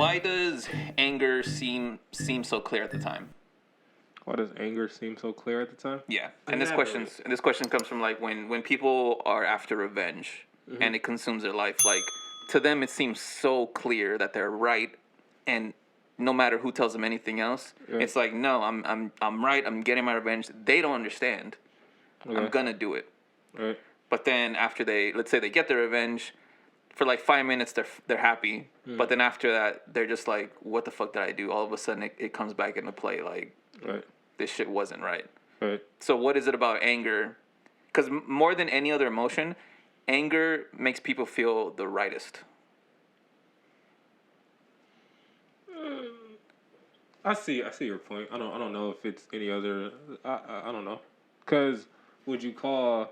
why does anger seem so clear at the time? Why does anger seem so clear at the time? Yeah, and this question comes from like when people are after revenge and it consumes their life. Like to them, it seems so clear that they're right, and no matter who tells them anything else, it's like no, I'm right. I'm getting my revenge. They don't understand. Okay. I'm gonna do it. Right. But then after let's say they get their revenge, for like 5 minutes they're happy, but then after that they're just like, what the fuck did I do? All of a sudden it comes back into play like. Right. This shit wasn't right. Right. So what is it about anger? Because more than any other emotion, anger makes people feel the rightest. I see your point. I don't know if it's any other. I don't know. Because would you call?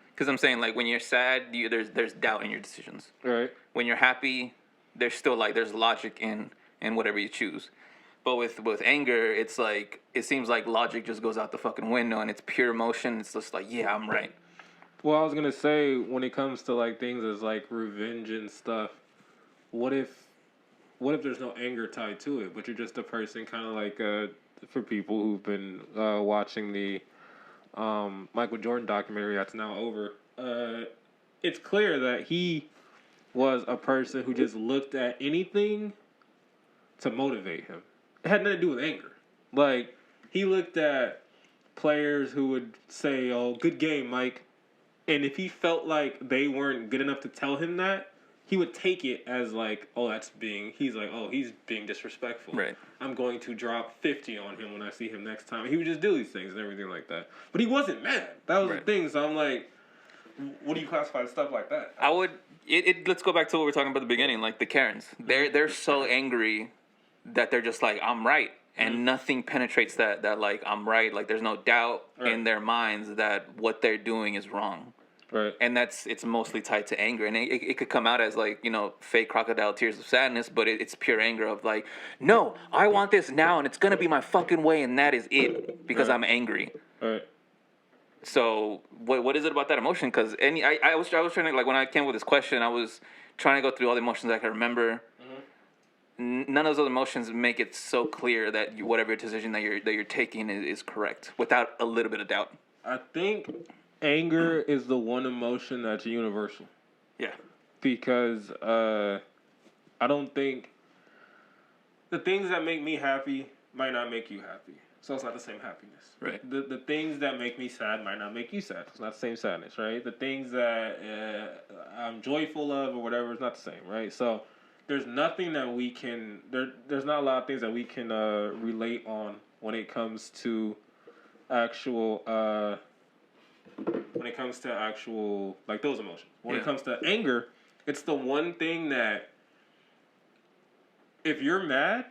Because I'm saying like when you're sad, there's doubt in your decisions. Right. When you're happy, there's still like there's logic in whatever you choose. But with anger, it's like it seems like logic just goes out the fucking window and it's pure emotion. It's just like, yeah, I'm right. Well, I was gonna say when it comes to like things as like revenge and stuff, what if there's no anger tied to it, but you're just a person kind of like for people who've been watching the Michael Jordan documentary that's now over, it's clear that he was a person who just looked at anything to motivate him. It had nothing to do with anger. Like, he looked at players who would say, oh, good game, Mike. And if he felt like they weren't good enough to tell him that, he would take it as like, oh, he's being disrespectful. Right. I'm going to drop 50 on him when I see him next time. He would just do these things and everything like that. But he wasn't mad. That was the thing. So I'm like, what do you classify stuff like that? Let's go back to what we were talking about at the beginning, like the Karens. They're so angry that they're just like, I'm right. And nothing penetrates that like, I'm right. Like, there's no doubt in their minds that what they're doing is wrong. Right. And it's mostly tied to anger. And it could come out as like, fake crocodile tears of sadness, but it's pure anger of like, no, I want this now and it's going to be my fucking way and that is it because I'm angry. Right. So what is it about that emotion? Because I was trying to, like, when I came up with this question, I was trying to go through all the emotions I could remember. None of those emotions make it so clear that whatever decision that you're taking is correct without a little bit of doubt. I think anger is the one emotion that's universal. Yeah. Because I don't think the things that make me happy might not make you happy. So it's not the same happiness. Right. The things that make me sad might not make you sad. It's not the same sadness, right? The things that I'm joyful of or whatever is not the same, right? So there's nothing that we can... There's not a lot of things that we can relate on when it comes to actual... like those emotions. When it comes to anger, it's the one thing that if you're mad,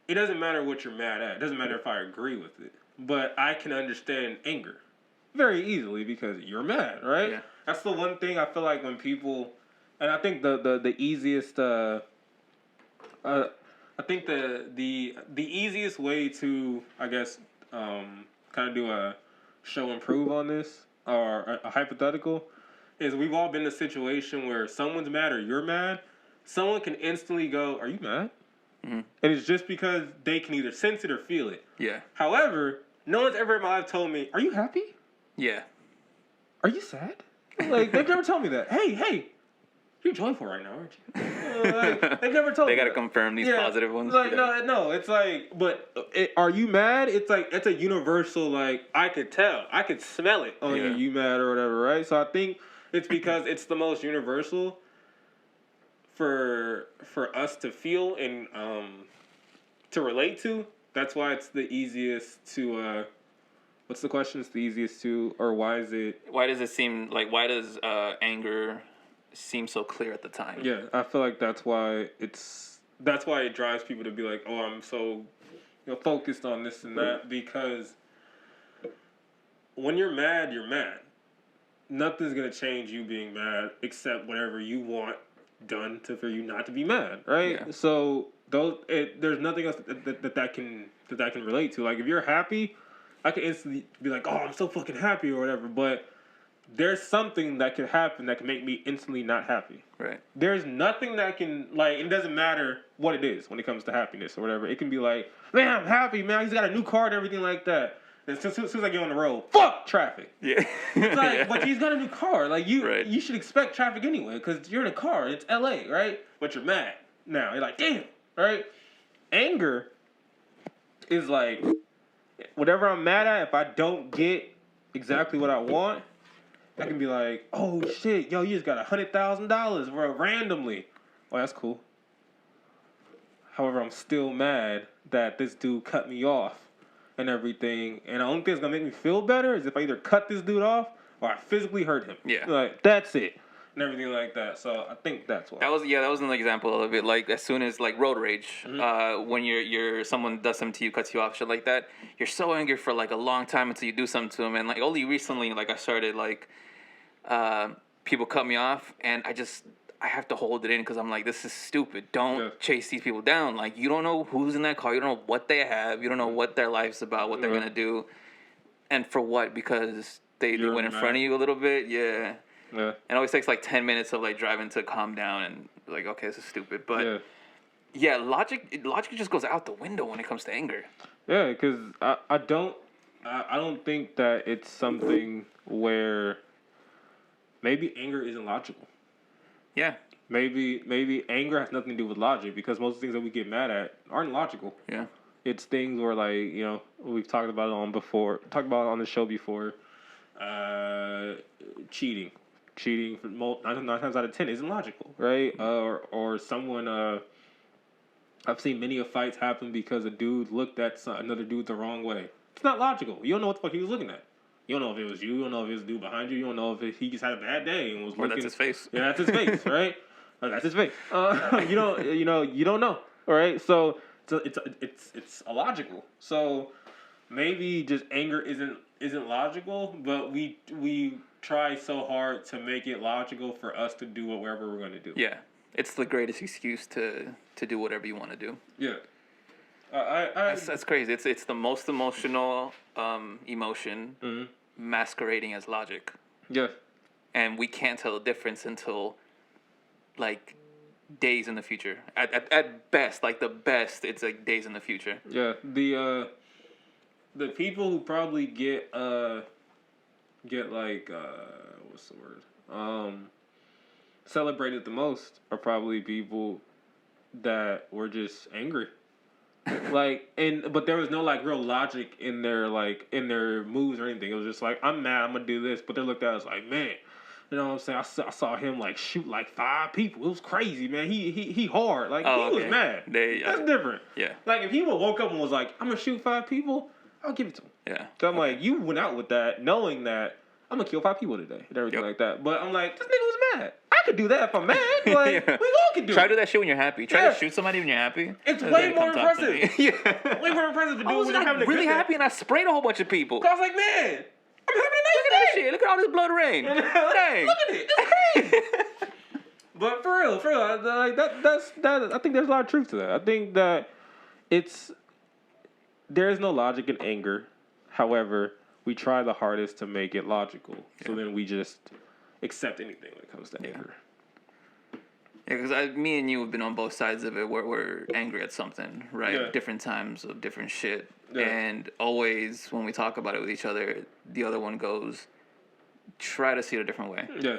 it doesn't matter what you're mad at. It doesn't matter if I agree with it. But I can understand anger very easily because you're mad, right? Yeah. That's the one thing I feel like when people... And I think the easiest... I think the easiest way to, I guess, kind of do a show and prove on this, or a hypothetical, is we've all been in a situation where someone's mad or you're mad. Someone can instantly go, are you mad? Mm-hmm. And it's just because they can either sense it or feel it. Yeah. However, no one's ever in my life told me, are you happy? Yeah. Are you sad? Like, they've never told me that. Hey, you're joyful right now, aren't you? Like, they've never told me. They gotta confirm these positive ones. Like, no, it's like, but are you mad? It's like, it's a universal, like, I could tell. I could smell it on you mad or whatever, right? So I think it's because it's the most universal for us to feel and to relate to. That's why it's the easiest to what's the question? It's the easiest to, or why does anger seem so clear at the time? Yeah, I feel like that's why it drives people to be like, oh, I'm so focused on this and that, because when you're mad, you're mad. Nothing's gonna change you being mad except whatever you want done for you not to be mad, right? Yeah. So there's nothing else that can relate to. Like, if you're happy, I can instantly be like, oh, I'm so fucking happy or whatever. But there's something that can happen that can make me instantly not happy. Right. There's nothing that can, like, it doesn't matter what it is when it comes to happiness or whatever. It can be like, man, I'm happy, man. He's got a new car and everything like that. And as soon as I get on the road, fuck traffic. Yeah. It's like, Yeah. but he's got a new car. Like, Right. you should expect traffic anyway because you're in a car. It's LA, right? But you're mad now. You're like, damn, right? Anger is like, whatever I'm mad at, if I don't get exactly what I want, I can be like, oh shit, yo, you just got $100,000 randomly. Oh, that's cool. However, I'm still mad that this dude cut me off and everything. And the only thing that's gonna make me feel better is if I either cut this dude off or I physically hurt him. Yeah. Like, that's it. And everything like that. So I think that's why. That was an example of it. Like, as soon as, like, road rage, when you're someone does something to you, cuts you off, shit like that, you're so angry for, like, a long time until you do something to them. And, like, only recently, like, I started, like, people cut me off, and I have to hold it in because I'm like, this is stupid. Don't chase these people down. Like, you don't know who's in that car. You don't know what they have. You don't know what their life's about, what they're going to do. And for what? Because they went in front of you a little bit? Yeah. And it always takes like 10 minutes of like driving to calm down and like, okay, this is stupid. But yeah, logic just goes out the window when it comes to anger. Yeah, because I don't think that it's something where maybe anger isn't logical. Yeah. Maybe anger has nothing to do with logic because most of the things that we get mad at aren't logical. Yeah. It's things where, like, you know, we've talked about it on the show before. Cheating for 9 times out of 10 isn't logical, right? Or someone. I've seen many of fights happen because a dude looked at another dude the wrong way. It's not logical. You don't know what the fuck he was looking at. You don't know if it was you. You don't know if it was the dude behind you. You don't know if he just had a bad day and was looking. Or that's his face. Yeah, that's his face, right? That's his face. You don't know, all right? So it's illogical. So maybe just anger isn't logical, but we try so hard to make it logical for us to do whatever we're going to do. Yeah, it's the greatest excuse to do whatever you want to do. Yeah. That's crazy. It's the most emotional emotion masquerading as logic. Yeah. And we can't tell the difference until like days in the future. At best, like the best, it's like days in the future. Yeah. The people who probably get like what's the word? Celebrated the most are probably people that were just angry. But there was no like real logic in their moves or anything. It was just like, I'm mad, I'm gonna do this. But they looked at us like, man, you know what I'm saying? I saw him like shoot like 5 people. It was crazy, man. He hard. Like he was mad. That's different. Yeah. Like if he woke up and was like, I'm gonna shoot 5 people, I'll give it to him. Yeah. So I'm like, you went out with that knowing that I'm gonna kill 5 people today and everything like that. But I'm like, this nigga was mad. I could do that if I'm mad. Like, we all can do it. Try to do that shit when you're happy. Try to shoot somebody when you're happy. It's way more impressive. Way more impressive to do when you're having a good day. I was really happy and I sprayed a whole bunch of people. I was like, man, I'm having a nice day. Look at that shit. Look at all this blood rain. Dang. Look at it. It's crazy. But for real, like that's I think there's a lot of truth to that. I think that there is no logic in anger. However, we try the hardest to make it logical. So then we just accept anything when it comes to anger. Yeah, because me and you have been on both sides of it where we're angry at something, right? Yeah. Different times of different shit. Yeah. And always when we talk about it with each other, the other one goes, try to see it a different way. Yeah.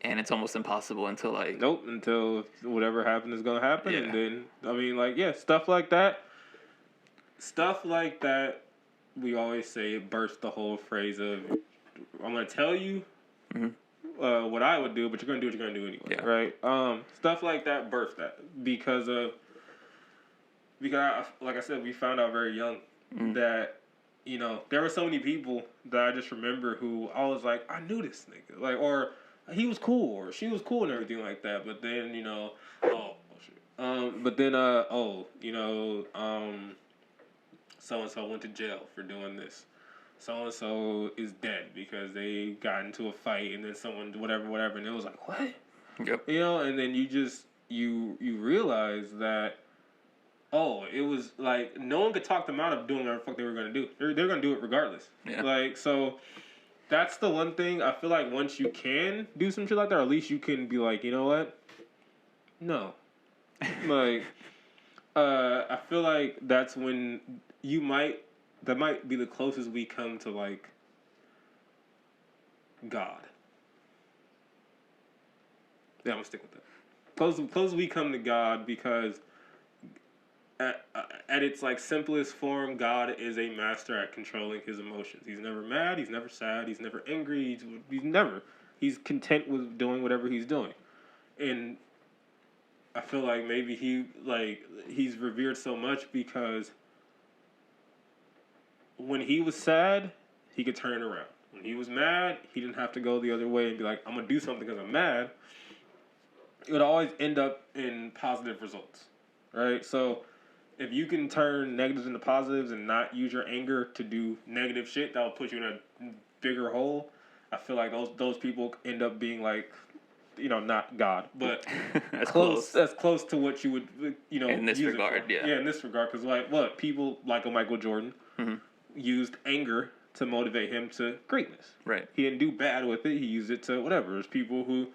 And it's almost impossible until until whatever happened is going to happen. Yeah. And then, I mean, like, yeah, stuff like that, we always say it bursts the whole phrase of, I'm going to tell you what I would do, but you're going to do what you're going to do anyway, right? Stuff like that birthed that because like I said, we found out very young that, you know, there were so many people that I just remember who I was like, I knew this nigga, like, or he was cool, or she was cool and everything like that, but then, you know, so-and-so went to jail for doing this. So-and-so is dead because they got into a fight and then someone, whatever. And it was like, what? Yep. You know, and then you realize that, it was like, no one could talk them out of doing whatever the fuck they were going to do. They're going to do it regardless. Yeah. Like, so that's the one thing I feel like once you can do some shit like that, or at least you can be like, you know what? No. Like, I feel like that's when that might be the closest we come to, like, God. Yeah, I'm gonna stick with that. Close we come to God, because at its like simplest form, God is a master at controlling his emotions. He's never mad. He's never sad. He's never angry. He's content with doing whatever he's doing. And I feel like maybe he's revered so much because when he was sad, he could turn it around. When he was mad, he didn't have to go the other way and be like, I'm gonna do something because I'm mad. It would always end up in positive results, right? So if you can turn negatives into positives and not use your anger to do negative shit that will put you in a bigger hole, I feel like those people end up being like, not God, but That's close. That's close to what you would, in this regard, yeah. Yeah, in this regard, because people like a Michael Jordan used anger to motivate him to greatness. Right. He didn't do bad with it. He used it to whatever. There's people who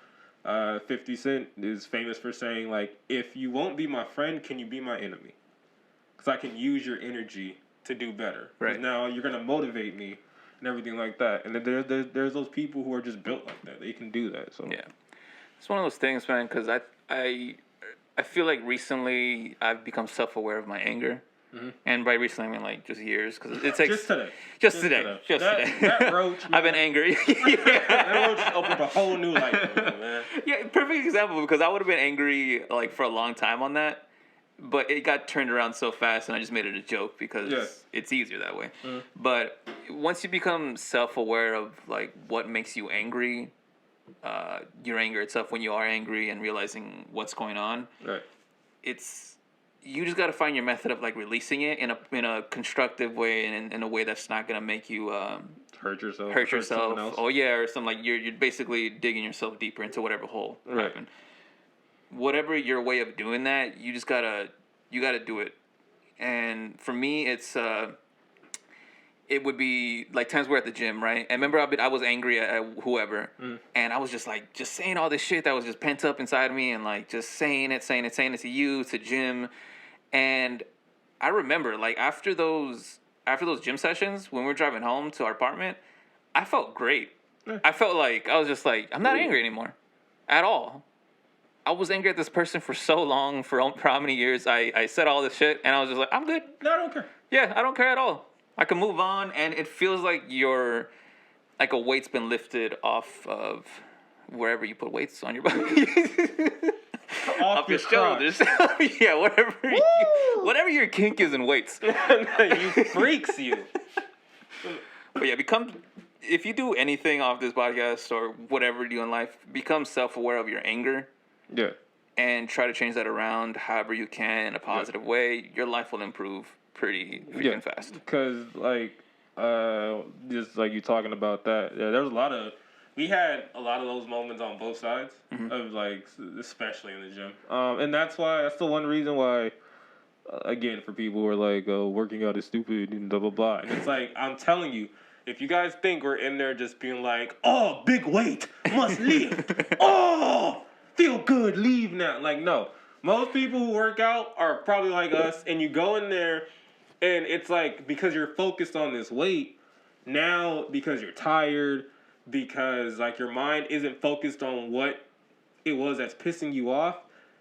50 Cent is famous for saying, like, if you won't be my friend, can you be my enemy? Because I can use your energy to do better. Right. Now you're going to motivate me and everything like that. And there's those people who are just built like that. They can do that. So yeah. It's one of those things, man, because I feel like recently I've become self-aware of my anger. Mm-hmm. And by recently, I mean, like, just years. Because it takes... Just today. That roach... I've been angry. That roach opened a whole new life for me, man. Yeah, perfect example, because I would have been angry, like, for a long time on that. But it got turned around so fast, and I just made it a joke because it's easier that way. Mm. But once you become self-aware of, like, what makes you angry, your anger itself when you are angry and realizing what's going on, right. You just got to find your method of, like, releasing it in a constructive way and in a way that's not going to make you hurt yourself. Oh yeah, or something like you're basically digging yourself deeper into whatever hole happened. Whatever your way of doing that, you gotta do it. And for me, it would be like times we're at the gym, right? And remember, I was angry at whoever, and I was just saying all this shit that was just pent up inside of me, and like just saying it to you, to Jim. And I remember, like, after those gym sessions, when we were driving home to our apartment, I felt great. I felt like I was just like, I'm not angry anymore, at all. I was angry at this person for so long, for how many years. I said all this shit, and I was just like, I'm good. No, I don't care. Yeah, I don't care at all. I can move on, and it feels like a weight's been lifted off of wherever you put weights on your body. Off your shoulders. Yeah, whatever your kink is in weights. You freaks, you. But yeah, if you do anything off this podcast or whatever you do in life, become self-aware of your anger. Yeah. And try to change that around however you can in a positive way. Your life will improve pretty freaking fast. Because, like, just like you talking about that, we had a lot of those moments on both sides of, like, especially in the gym. And that's the one reason why, again, for people who are like, working out is stupid and blah, blah, blah. And it's like, I'm telling you, if you guys think we're in there just being like, oh, big weight, must lift, oh, feel good, leave now. Like, no. Most people who work out are probably like us, and you go in there, and it's like, because you're focused on this weight, now, because you're tired, because, like, your mind isn't focused on what it was that's pissing you off,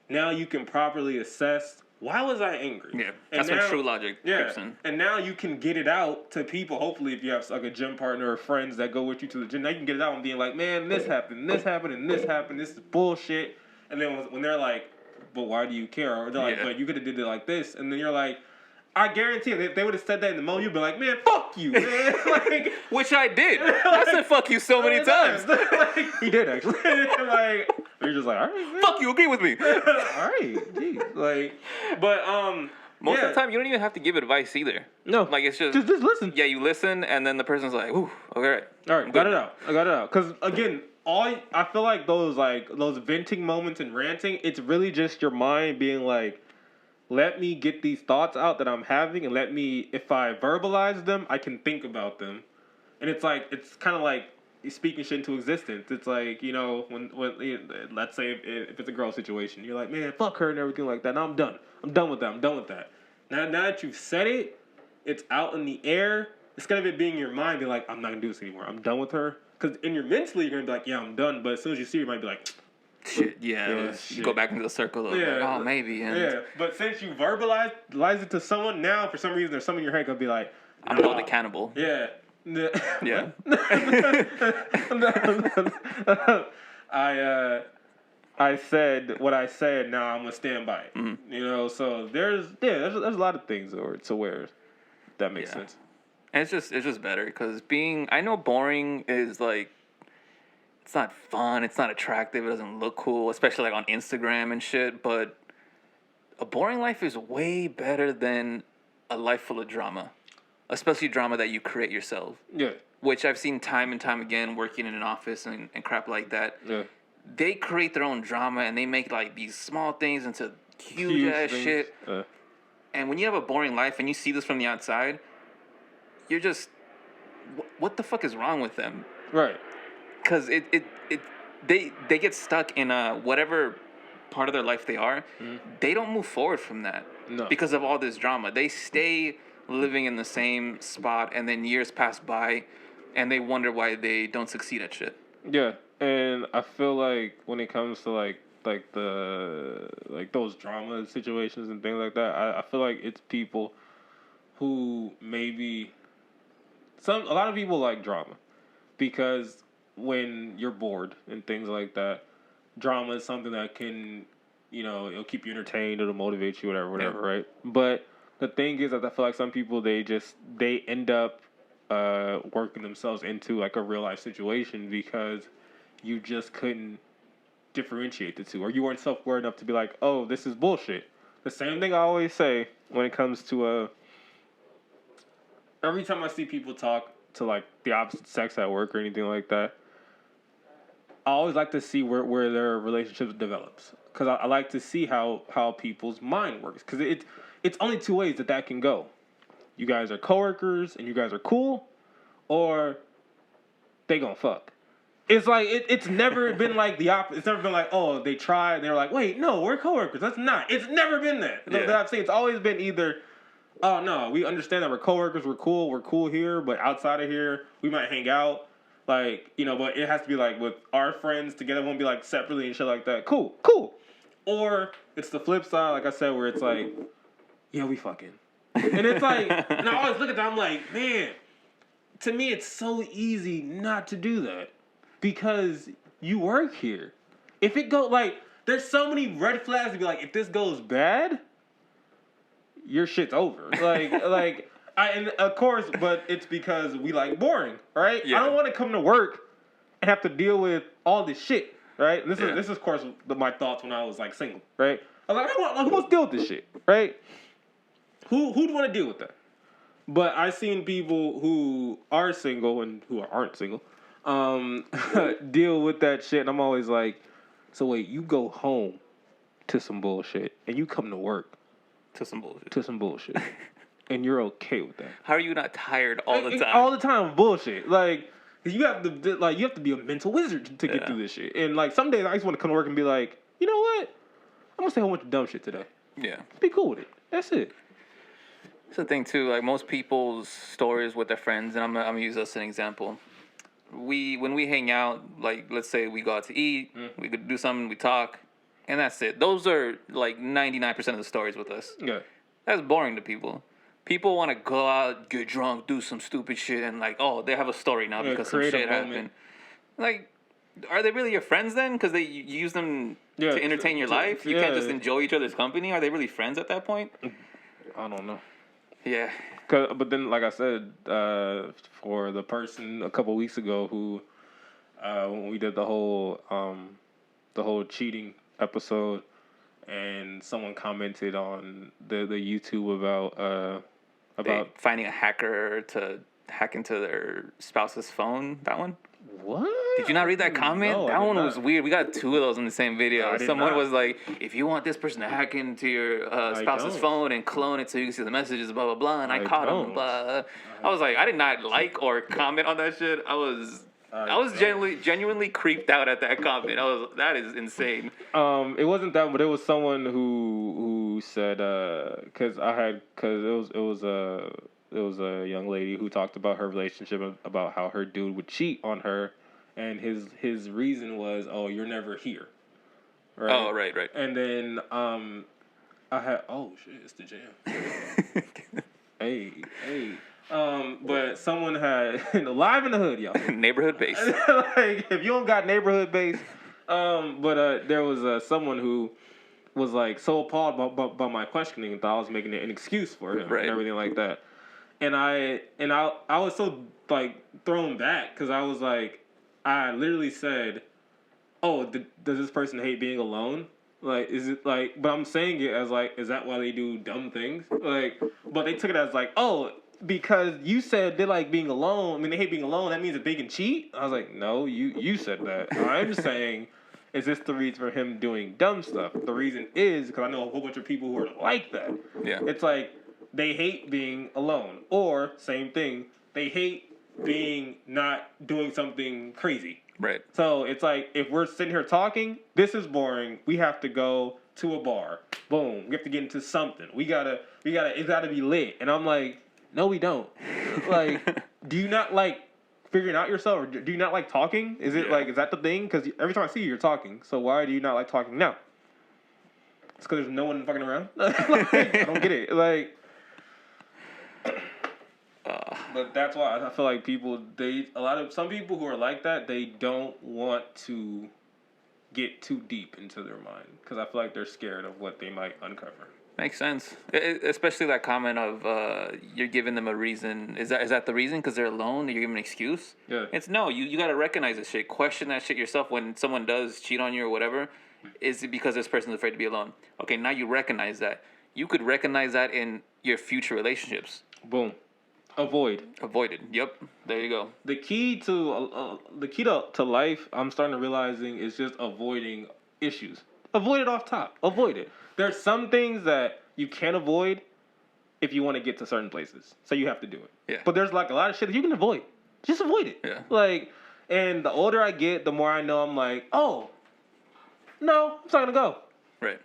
now you can properly assess, why was I angry? Yeah, that's when true logic creeps in. And now you can get it out to people, hopefully, if you have, like, a gym partner or friends that go with you to the gym. Now you can get it out and being like, man, this happened, and this happened, this is bullshit. And then when they're like, but why do you care? Or they're like, but you could have did it like this. And then you're like, I guarantee if they would have said that in the moment, you'd be like, man, fuck you, man. Like, which I did. I said fuck you so many times. Like, he did, actually. Like, you're just like, all right, man. Fuck you, agree with me. All right, geez. Like, but, most of the time, you don't even have to give advice either. No. Like, it's just listen. Yeah, you listen, and then the person's like, ooh, okay. All right, got it out. I got it out. Because, again, I feel like those venting moments and ranting, it's really just your mind being like, let me get these thoughts out that I'm having, and if I verbalize them, I can think about them. And it's like, it's kind of like speaking shit into existence. It's like, you know, when let's say if it's a girl situation, you're like, man, fuck her and everything like that. Now I'm done. I'm done with that. I'm done with that. Now that you've said it, it's out in the air. Instead of it being in your mind, be like, I'm not gonna do this anymore. I'm done with her. Because in your mentally, you're gonna be like, yeah, I'm done. But as soon as you see her, you might be like, shit, you shit. go back into the circle of like, oh, maybe. And yeah. But since you verbalize it to someone now, for some reason, there's something in your head gonna be like, I'm held accountable. Yeah. Yeah. I said what I said. Now I'm gonna stand by it. Mm-hmm. You know, so there's a lot of things to where that makes sense. And it's just better because I know boring is like, it's not fun, it's not attractive, it doesn't look cool, especially like on Instagram and shit. But a boring life is way better than a life full of drama, especially drama that you create yourself. Yeah. Which I've seen time and time again working in an office and crap like that. Yeah. They create their own drama and they make like these small things into huge ass things. shit. And when you have a boring life and you see this from the outside, you're just, what the fuck is wrong with them? Right. Because they get stuck in whatever part of their life they are. They don't move forward from that. No. Because of all this drama. They stay living in the same spot, and then years pass by, and they wonder why they don't succeed at shit. Yeah, and I feel like when it comes to like those drama situations and things like that, I feel like it's people who maybe a lot of people like drama because when you're bored and things like that, drama is something that can, you know, it'll keep you entertained, it'll motivate you, whatever, right? But the thing is that I feel like some people they end up working themselves into like a real life situation because you just couldn't differentiate the two, or you weren't self-aware enough to be like, oh, this is bullshit. The same thing I always say when it comes to every time I see people talk to like the opposite sex at work or anything like that, I always like to see where their relationship develops, because I like to see how people's mind works, because it's only two ways that can go. You guys are coworkers and you guys are cool, or they gonna fuck. It's like it's never been like the opposite. It's never been like, oh, they tried and they're like, wait, no, we're coworkers. That's not. It's never been that. Yeah. That I've seen. It's always been either, oh no, we understand that we're coworkers, we're cool here, but outside of here, we might hang out. Like, you know, but it has to be like with our friends together, it won't be like separately and shit like that. Cool. Or it's the flip side, like I said, where it's like, yeah, we fucking. And it's like, and I always look at that, I'm like, man, to me it's so easy not to do that. Because you work here. If it go like, there's so many red flags to be like, if this goes bad, your shit's over. And of course, but it's because we like boring, right? Yeah. I don't want to come to work and have to deal with all this shit, right? This is of course my thoughts when I was like single, right? I was like, who wants to deal with this shit, right? Who'd want to deal with that? But I've seen people who are single and who aren't single deal with that shit, and I'm always like, so wait, you go home to some bullshit and you come to work to some bullshit and you're okay with that? How are you not tired all the time? All the time bullshit. Like, you have to be a mental wizard to get through this shit. And like some days I just want to come to work and be like, you know what, I'm gonna say a whole bunch of dumb shit today. Yeah, be cool with it. That's it. It's the thing too, like most people's stories with their friends, and I'm gonna use us as an example. When we hang out, like let's say we go out to eat, we could do something, we talk, and that's it. Those are like 99% of the stories with us. Yeah. That's boring to people. People want to go out, get drunk, do some stupid shit, and like, oh, they have a story now because some shit happened. Like, are they really your friends then? Because you use them to entertain your life? You can't just enjoy each other's company? Are they really friends at that point? I don't know. Yeah. But then, like I said, for the person a couple weeks ago who, when we did the whole cheating episode, and someone commented on the YouTube about finding a hacker to hack into their spouse's phone. That one. What? Did you not read that comment? No, that one was weird. We got two of those in the same video. Someone was like, if you want this person to hack into your spouse's phone and clone it so you can see the messages, blah, blah, blah, and I caught him, blah. I was like, I did not like or comment on that shit. I was I was genuinely creeped out at that comment. That is insane. It wasn't that, but it was someone who said because it was a young lady who talked about her relationship, about how her dude would cheat on her, and his reason was, oh, you're never here. Right? Oh, right. And then I had, oh shit, it's the jam. hey. But someone had live in the hood, y'all. Neighborhood base. Like, if you don't got neighborhood base, but there was someone who was like so appalled by my questioning and thought I was making an excuse for him and everything like that. And I was so like thrown back because I was like, I literally said, "Oh, does this person hate being alone? Like, is it like?" But I'm saying it as like, is that why they do dumb things? Like, but they took it as like, oh, because you said they like being alone. I mean, they hate being alone. That means that they can cheat. I was like, no, you said that. I'm just saying, is this the reason for him doing dumb stuff? The reason is because I know a whole bunch of people who are like that. Yeah. It's like they hate being alone, or same thing, they hate being not doing something crazy. Right. So it's like, if we're sitting here talking, this is boring. We have to go to a bar. Boom. We have to get into something. It's gotta be lit. And I'm like, no, we don't. Like, do you not like figuring out yourself, or do you not like talking? Is it like, is that the thing? Because every time I see you, you're talking. So why do you not like talking now? It's because there's no one fucking around. Like, I don't get it. Like, but that's why I feel like some people who are like that, they don't want to get too deep into their mind because I feel like they're scared of what they might uncover. Makes sense. Especially that comment of you're giving them a reason. Is that the reason? Because they're alone? You're giving an excuse? Yeah. It's no. You got to recognize this shit. Question that shit yourself when someone does cheat on you or whatever. Is it because this person's afraid to be alone? Okay, now you recognize that. You could recognize that in your future relationships. Boom. Avoided. Yep. There you go. The key to life, I'm starting to realizing, is just avoiding issues. Avoid it off top. Avoid it. There's some things that you can't avoid if you want to get to certain places. So you have to do it. Yeah. But there's like a lot of shit that you can avoid. Just avoid it. Yeah. Like, and the older I get, the more I know I'm like, oh, no, I'm not going to go. Right.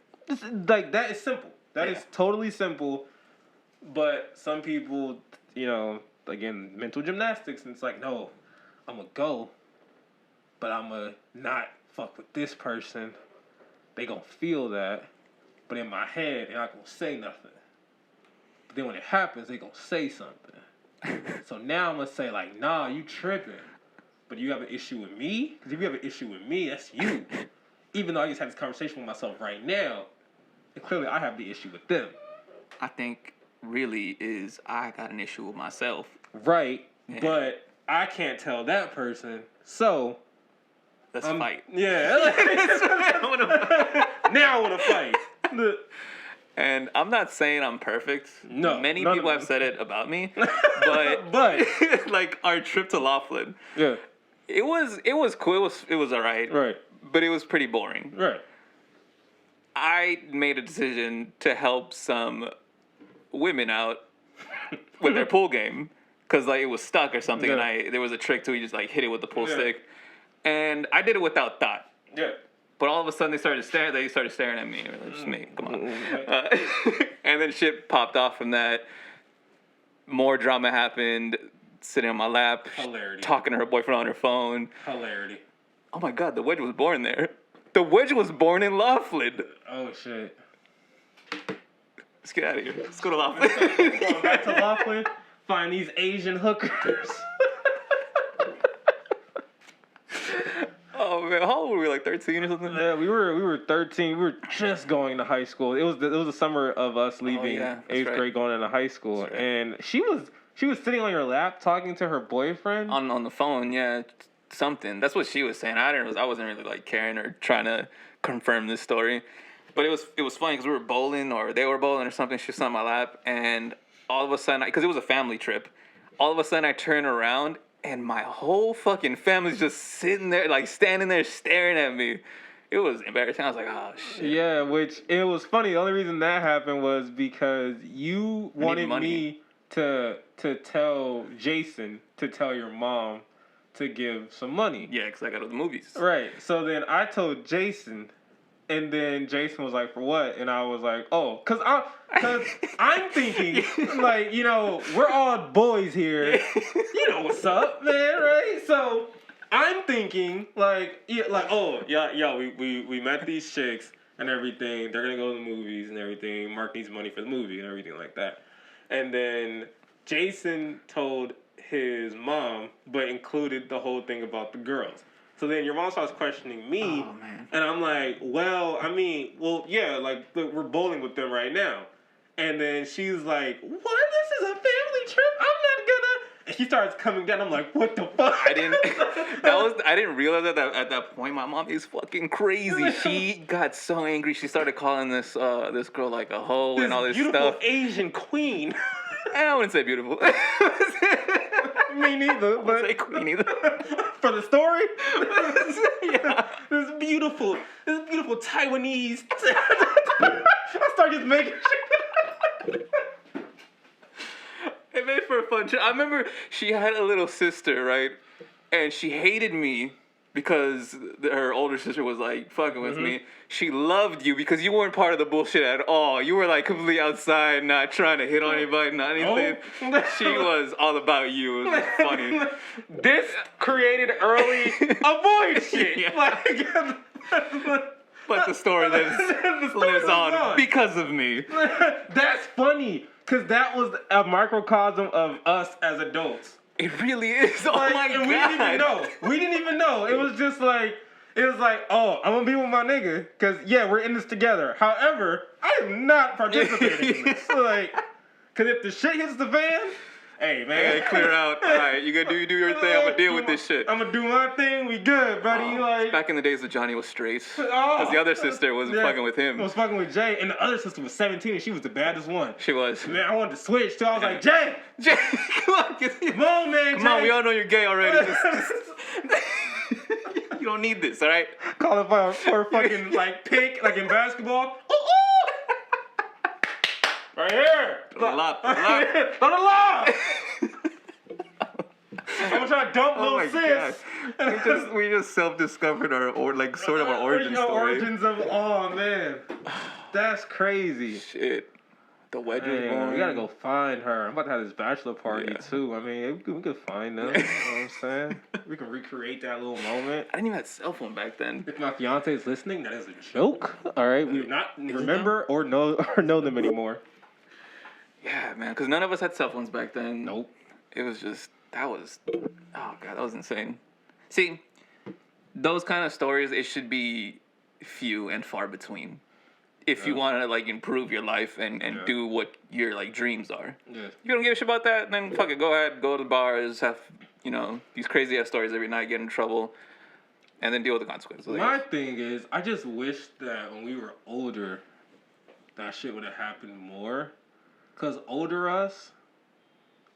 Like, that is simple. That is totally simple. But some people, again, mental gymnastics. And it's like, no, I'm going to go. But I'm going to not fuck with this person. They going to feel that. But in my head, they're not going to say nothing. But then when it happens, they going to say something. So now I'm going to say, like, nah, you tripping. But you have an issue with me? Because if you have an issue with me, that's you. Even though I just had this conversation with myself right now, and clearly I have the issue with them. I think really is I got an issue with myself. Right. Yeah. But I can't tell that person. So let's fight. Yeah. Now I want to fight. And I'm not saying I'm perfect. No. Many people have said it about me. But like our trip to Laughlin. Yeah. It was cool. It was all right. Right. But it was pretty boring. Right. I made a decision to help some women out with their pool game because like it was stuck or something, and there was a trick to you just like hit it with the pool stick, and I did it without thought. Yeah. But all of a sudden they started staring at me. Just me, come on. And then shit popped off from that. More drama happened. Sitting on my lap, talking to her boyfriend on her phone. Hilarity. Oh my God, the wedge was born there. The wedge was born in Laughlin. Oh shit. Let's get out of here. Let's go to Laughlin. Going back to Laughlin, find these Asian hookers. Oh man, how old were we? Like 13 or something? Yeah, we were 13. We were just going to high school. It was the summer of us leaving 8th grade, going into high school, and she was sitting on your lap talking to her boyfriend on the phone. Yeah, something. That's what she was saying. I wasn't really like caring or trying to confirm this story, but it was funny because we were bowling or they were bowling or something. She was on my lap, and all of a sudden, because it was a family trip, all of a sudden I turn around. And my whole fucking family's just sitting there, like standing there staring at me. It was embarrassing. I was like, oh, shit. Yeah, which it was funny. The only reason that happened was because you wanted me to tell Jason to tell your mom to give some money. Yeah, because I got to the movies. Right. So then I told Jason, and then Jason was like, "For what?" And I was like, "Oh, because I'm thinking like, you know, we're all boys here. You know what's up, man, right?" So I'm thinking like, we met these chicks and everything. They're gonna go to the movies and everything. Mark needs money for the movie and everything like that. And then Jason told his mom, but included the whole thing about the girls. So then your mom starts questioning me, and I'm like, yeah, like we're bowling with them right now. And then she's like, what? This is a family trip? I'm not gonna. And she starts coming down. I'm like, what the fuck? I didn't realize that at that point. My mom is fucking crazy. She got so angry. She started calling this girl like a hoe and all this stuff. Beautiful Asian queen. I wouldn't say beautiful. Me neither. But say queen either. For the story, Yeah. this beautiful Taiwanese. I started just making shit. It made for a fun trip. I remember she had a little sister, right? And she hated me because her older sister was like fucking with me. She loved you because you weren't part of the bullshit at all. You were like completely outside, not trying to hit on anybody, not anything. Oh. She was all about you. It was funny. This created early avoid shit. Yeah. But the story lives on because of me. That's funny, because that was a microcosm of us as adults. It really is. Oh Like, my and god. We didn't even know. It was just like, oh, I'm gonna be with my nigga, because yeah, we're in this together. However, I am not participating in this. Like, because if the shit hits the fan, hey man, clear out. All right, you do your thing. I'm gonna deal with this shit. I'm gonna do my thing. We good, buddy. Like back in the days when Johnny was straight, because the other sister was fucking with him. I was fucking with Jay, and the other sister was 17, and she was the baddest one. She was. Man, I wanted to switch, so I was like, Jay, come on, come on, man, come Jay. on. We all know you're gay already. You don't need this, all right? Calling for a fucking like pick, like in basketball. Right here. Put a lot. Not a lot. I'm gonna try to dump little sis. We just self-discovered our origin story. Origins of, oh man, that's crazy. Shit. The wedge was Man, born. we gotta go find her. I'm about to have this bachelor party too. I mean, we could find them. You know what I'm saying? We can recreate that little moment. I didn't even have a cell phone back then. If my fiance is listening, that is a joke. All right, we do not remember or know them anymore. Yeah, man, because none of us had cell phones back then. Nope. It was just, oh god, that was insane. See, those kind of stories, it should be few and far between. If you want to like improve your life and do what your like dreams are. Yeah. You don't give a shit about that, then fuck it, go ahead, go to the bars, have, you know, these crazy ass stories every night, get in trouble, and then deal with the consequences. My thing is, I just wish that when we were older, that shit would have happened more. Because older us,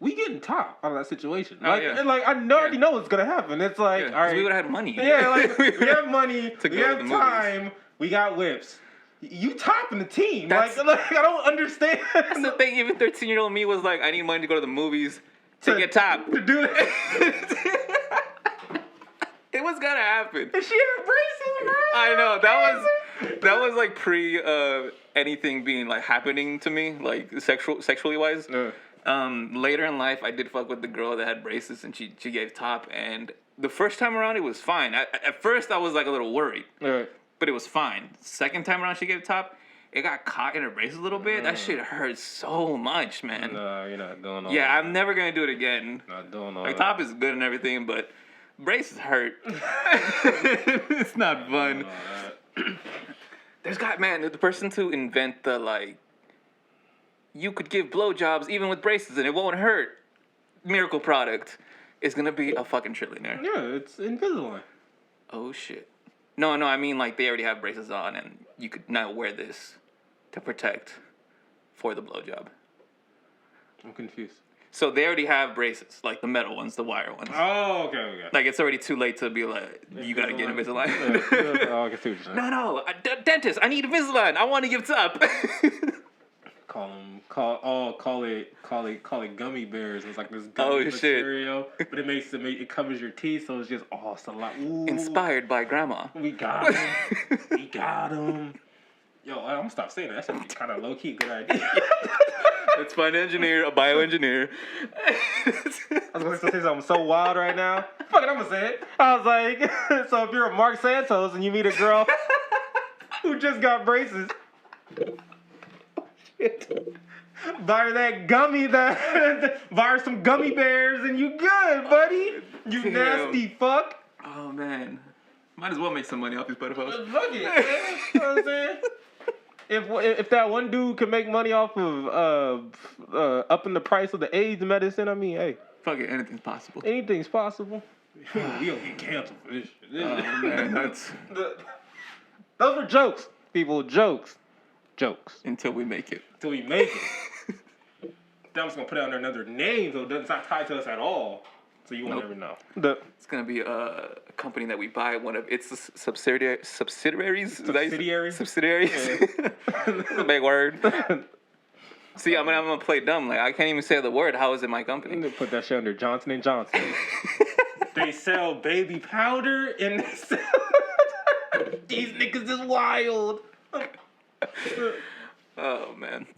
we getting top out of that situation. Like, and like I already know what's gonna happen. It's like, all right, we would have had money. Yeah, like we have money, we have time, we got whips. You topping the team. Like I don't understand. That's the thing. Even 13-year-old me was like, I need money to go to the movies to get top. To do that. It was gonna happen. And she had braces, bro. I know that was like pre anything being like happening to me, like sexually wise. Later in life, I did fuck with the girl that had braces, and she gave top. And the first time around, it was fine. At first, I was like a little worried, but it was fine. Second time around, she gave top. It got caught in her braces a little bit. That shit hurt so much, man. No, you're not doing all that. Yeah, I'm never gonna do it again. Not doing all like, that. Top is good and everything, but braces hurt. It's not fun. There's the person to invent the like, you could give blowjobs even with braces and it won't hurt. Miracle product is gonna be a fucking trillionaire. Yeah, it's Invisalign. Oh shit. No, I mean like they already have braces on and you could now wear this to protect for the blowjob. I'm confused. So they already have braces, like the metal ones, the wire ones. Oh, okay. Like it's already too late to be like, you gotta get Invisalign. Oh, I can see what you're saying. No, dentist, I need Invisalign. I want to give top. call it gummy bears. It's like this gummy material, but it covers your teeth, so it's just salami. Ooh. Inspired by grandma. We got him. We got him. Yo, I'm gonna stop saying that. That should be kind of low key good idea. Let's find an engineer, a bioengineer. I was gonna say something so wild right now. Fuck it, I'm gonna say it. I was like, so if you're a Mark Santos and you meet a girl who just got braces, buy her that gummy, buy her some gummy bears, and you good, buddy. You nasty fuck. Oh man, might as well make some money off these pedophiles. Fuck it, man. You know what I'm saying? If that one dude can make money off of upping the price of the AIDS medicine, I mean, hey, fuck it, anything's possible. Anything's possible. We don't get canceled for this shit. Oh man, those were jokes, people. Jokes. Until we make it. Until we make it. I'm just gonna put out another name, so it's not tied to us at all. So you won't ever know. It's gonna be a company that we buy one of its subsidiaries. Subsidiaries. Yeah. That's a big word. See, I'm gonna play dumb. Like I can't even say the word. How is it my company? I'm gonna put that shit under Johnson & Johnson. They sell baby powder and they sell... These niggas is wild. Oh man.